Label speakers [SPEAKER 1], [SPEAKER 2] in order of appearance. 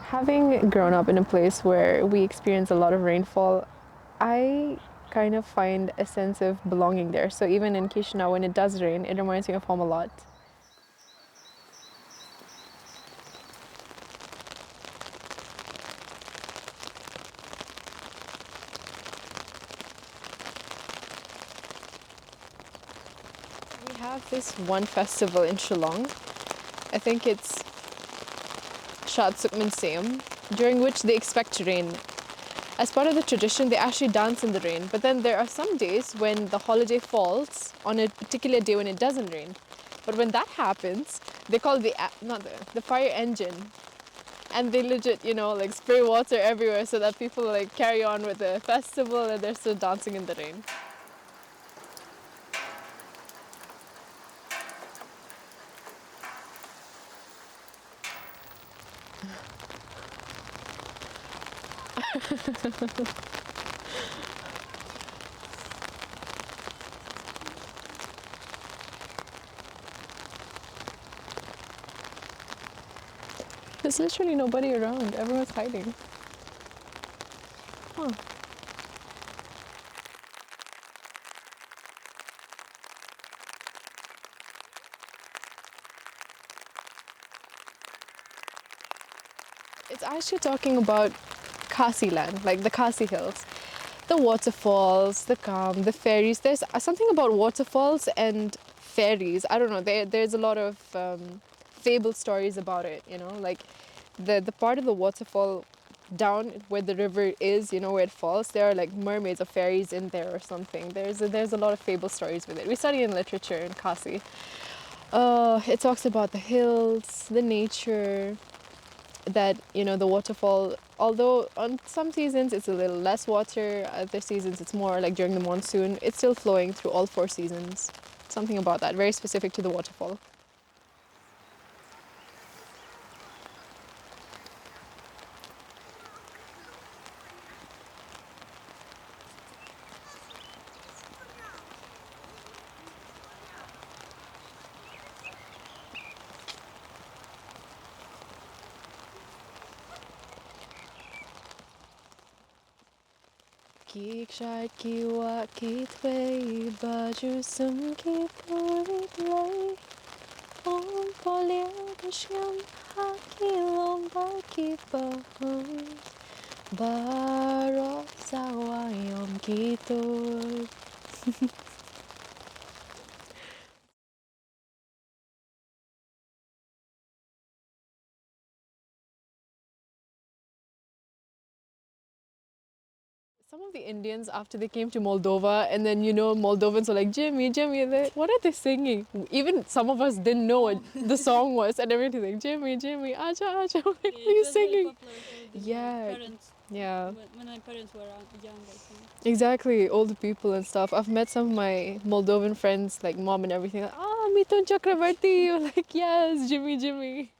[SPEAKER 1] Having grown up in a place where we experience a lot of rainfall, I kind of find a sense of belonging there. So even in Chisinau, when it does rain, it reminds me of home a lot. We have this one festival in Shillong. I think it's Seam, during which they expect rain. As part of the tradition, they actually dance in the rain. But then there are some days when the holiday falls on a particular day when it doesn't rain. But when that happens, they call the fire engine. And they legit, like spray water everywhere so that people like carry on with the festival and they're still dancing in the rain. There's literally nobody around. Everyone's hiding. Huh. It's actually talking about Khasi land, like the Khasi Hills. The waterfalls, the calm, the fairies. There's something about waterfalls and fairies. I don't know. There's a lot of fable stories about it, like the part of the waterfall down where the river is, where it falls, there are like mermaids or fairies in there or something. There's a lot of fable stories with it. We study in literature in Khasi. It talks about the hills, the nature, that the waterfall, although on some seasons it's a little less water, other seasons it's more like during the monsoon, it's still flowing through all 4 seasons. Something about that, very specific to the waterfall. Ki kshar ki wa ki tway baju sum ki purit lay on polya dasham ha ki lomba ki pahoy baro sawayom ki toy. Some of the Indians, after they came to Moldova, and then Moldovans were like, Jimmy, Jimmy, and what are they singing? Even some of us didn't know what the song was, and everything like, Jimmy, Jimmy, Aja, Aja, like, what are you singing? Yeah,
[SPEAKER 2] parents,
[SPEAKER 1] yeah,
[SPEAKER 2] when my parents were young, I think.
[SPEAKER 1] exactly. Older people and stuff. I've met some of my Moldovan friends, like mom and everything, like, Mitun Chakravarti. Like, yes, Jimmy, Jimmy.